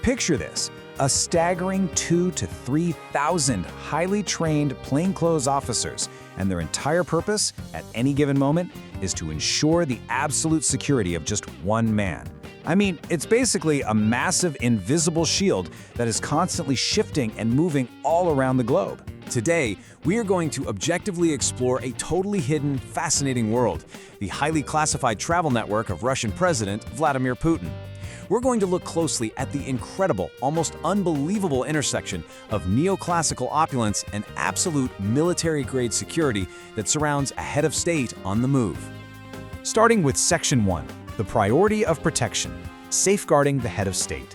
Picture this, a staggering 2,000 to 3,000 highly trained plainclothes officers, and their entire purpose at any given moment is to ensure the absolute security of just one man. I mean, it's basically a massive invisible shield that is constantly shifting and moving all around the globe. Today, we are going to objectively explore a totally hidden, fascinating world, the highly classified travel network of Russian President Vladimir Putin. We're going to look closely at the incredible, almost unbelievable intersection of neoclassical opulence and absolute military-grade security that surrounds a head of state on the move. Starting with Section 1, the priority of protection, safeguarding the head of state.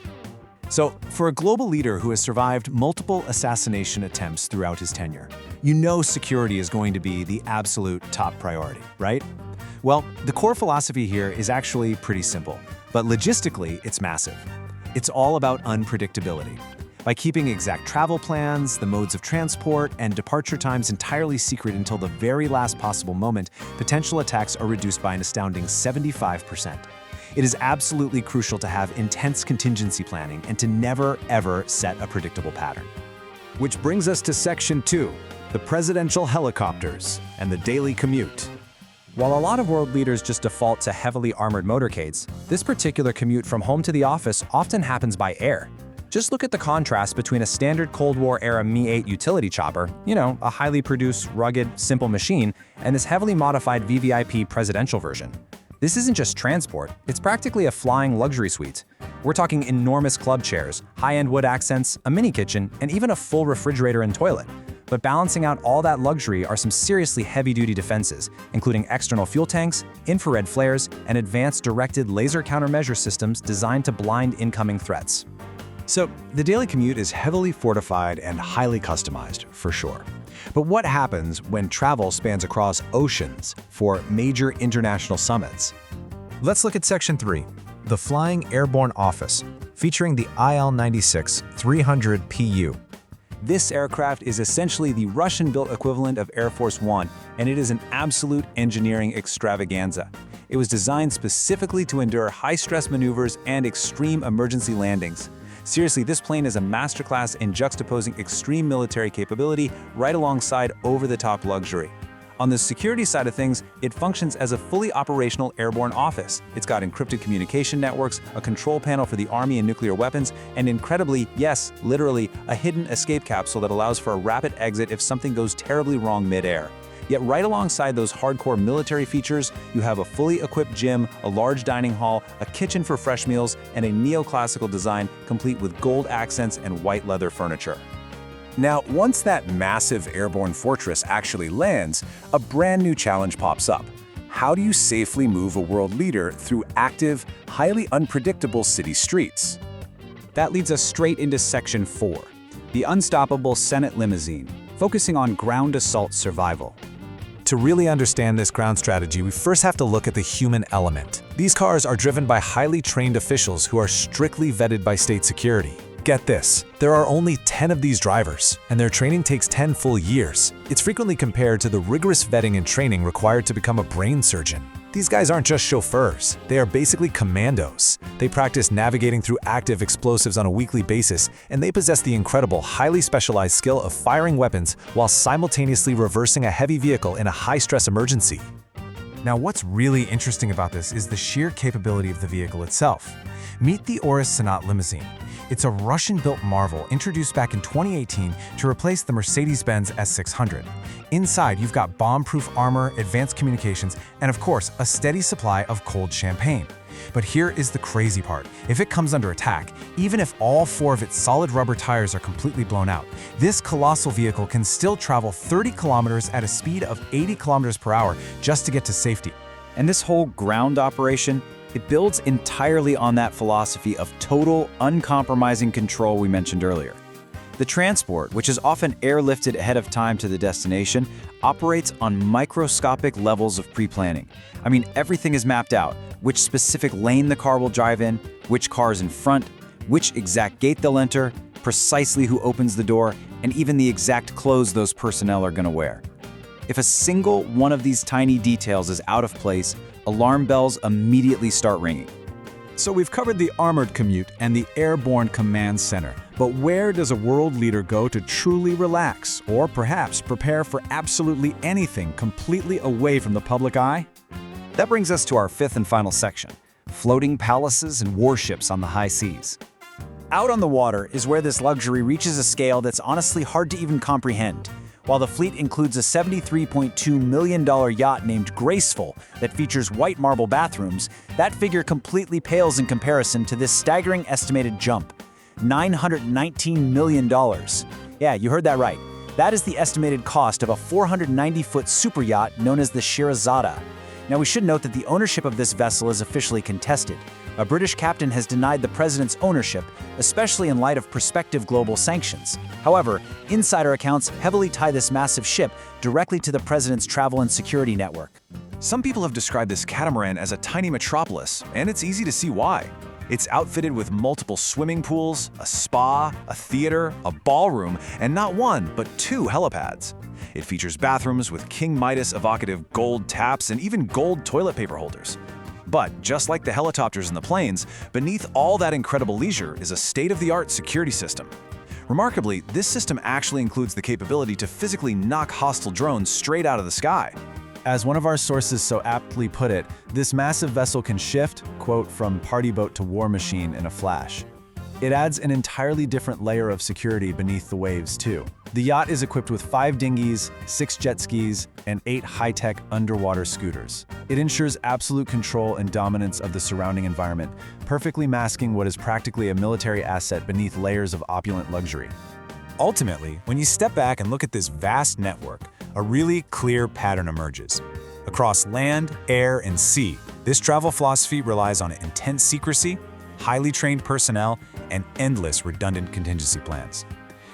So, for a global leader who has survived multiple assassination attempts throughout his tenure, you know security is going to be the absolute top priority, right? Well, the core philosophy here is actually pretty simple, but logistically, it's massive. It's all about unpredictability. By keeping exact travel plans, the modes of transport, and departure times entirely secret until the very last possible moment, potential attacks are reduced by an astounding 75%. It is absolutely crucial to have intense contingency planning and to never, ever set a predictable pattern. Which brings us to Section 2, the presidential helicopters and the daily commute. While a lot of world leaders just default to heavily armored motorcades, this particular commute from home to the office often happens by air. Just look at the contrast between a standard Cold War-era Mi-8 utility chopper, a highly produced, rugged, simple machine, and this heavily modified VVIP presidential version. This isn't just transport, it's practically a flying luxury suite. We're talking enormous club chairs, high-end wood accents, a mini kitchen, and even a full refrigerator and toilet. But balancing out all that luxury are some seriously heavy-duty defenses, including external fuel tanks, infrared flares, and advanced directed laser countermeasure systems designed to blind incoming threats. So, the daily commute is heavily fortified and highly customized, for sure. But what happens when travel spans across oceans for major international summits? Let's look at Section 3, the Flying Airborne Office, featuring the IL-96-300 PU. This aircraft is essentially the Russian-built equivalent of Air Force One, and it is an absolute engineering extravaganza. It was designed specifically to endure high-stress maneuvers and extreme emergency landings. Seriously, this plane is a masterclass in juxtaposing extreme military capability right alongside over-the-top luxury. On the security side of things, it functions as a fully operational airborne office. It's got encrypted communication networks, a control panel for the army and nuclear weapons, and incredibly, yes, literally, a hidden escape capsule that allows for a rapid exit if something goes terribly wrong mid-air. Yet right alongside those hardcore military features, you have a fully equipped gym, a large dining hall, a kitchen for fresh meals, and a neoclassical design complete with gold accents and white leather furniture. Now, once that massive airborne fortress actually lands, a brand new challenge pops up. How do you safely move a world leader through active, highly unpredictable city streets? That leads us straight into Section 4, the unstoppable Senate limousine, focusing on ground assault survival. To really understand this ground strategy, we first have to look at the human element. These cars are driven by highly trained officials who are strictly vetted by state security. Get this, there are only 10 of these drivers, and their training takes 10 full years. It's frequently compared to the rigorous vetting and training required to become a brain surgeon. These guys aren't just chauffeurs, they are basically commandos. They practice navigating through active explosives on a weekly basis, and they possess the incredible, highly specialized skill of firing weapons while simultaneously reversing a heavy vehicle in a high-stress emergency. Now, what's really interesting about this is the sheer capability of the vehicle itself. Meet the Oris Sonat limousine. It's a Russian-built marvel introduced back in 2018 to replace the Mercedes-Benz S600. Inside, you've got bomb-proof armor, advanced communications, and of course, a steady supply of cold champagne. But here is the crazy part. If it comes under attack, even if all 4 of its solid rubber tires are completely blown out, this colossal vehicle can still travel 30 kilometers at a speed of 80 kilometers per hour just to get to safety. And this whole ground operation, it builds entirely on that philosophy of total, uncompromising control we mentioned earlier. The transport, which is often airlifted ahead of time to the destination, operates on microscopic levels of pre-planning. I mean, everything is mapped out. Which specific lane the car will drive in, which car is in front, which exact gate they'll enter, precisely who opens the door, and even the exact clothes those personnel are going to wear. If a single one of these tiny details is out of place, alarm bells immediately start ringing. So we've covered the armored commute and the Airborne Command Center, but where does a world leader go to truly relax, or perhaps prepare for absolutely anything completely away from the public eye? That brings us to our fifth and final section, floating palaces and warships on the high seas. Out on the water is where this luxury reaches a scale that's honestly hard to even comprehend. While the fleet includes a $73.2 million yacht named Graceful that features white marble bathrooms, that figure completely pales in comparison to this staggering estimated jump. $919 million. Yeah, you heard that right. That is the estimated cost of a 490-foot super yacht known as the Shirazada. Now, we should note that the ownership of this vessel is officially contested. A British captain has denied the president's ownership, especially in light of prospective global sanctions. However, insider accounts heavily tie this massive ship directly to the president's travel and security network. Some people have described this catamaran as a tiny metropolis, and it's easy to see why. It's outfitted with multiple swimming pools, a spa, a theater, a ballroom, and not one, but two helipads. It features bathrooms with King Midas evocative gold taps and even gold toilet paper holders. But just like the helicopters and the planes, beneath all that incredible leisure is a state-of-the-art security system. Remarkably, this system actually includes the capability to physically knock hostile drones straight out of the sky. As one of our sources so aptly put it, this massive vessel can shift, quote, from party boat to war machine in a flash. It adds an entirely different layer of security beneath the waves, too. The yacht is equipped with 5 dinghies, 6 jet skis, and 8 high-tech underwater scooters. It ensures absolute control and dominance of the surrounding environment, perfectly masking what is practically a military asset beneath layers of opulent luxury. Ultimately, when you step back and look at this vast network, a really clear pattern emerges. Across land, air, and sea, this travel philosophy relies on intense secrecy, highly trained personnel, and endless redundant contingency plans.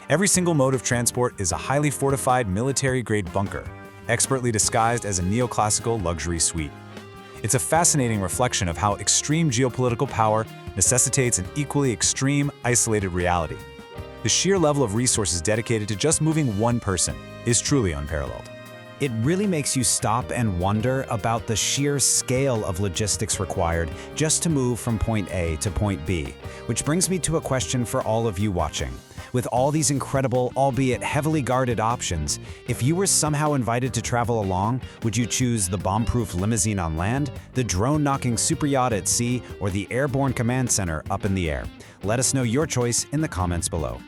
Every single mode of transport is a highly fortified military-grade bunker, expertly disguised as a neoclassical luxury suite. It's a fascinating reflection of how extreme geopolitical power necessitates an equally extreme, isolated reality. The sheer level of resources dedicated to just moving one person is truly unparalleled. It really makes you stop and wonder about the sheer scale of logistics required just to move from point A to point B, which brings me to a question for all of you watching. With all these incredible, albeit heavily guarded options, if you were somehow invited to travel along, would you choose the bomb-proof limousine on land, the drone-knocking super yacht at sea, or the Airborne Command Center up in the air? Let us know your choice in the comments below.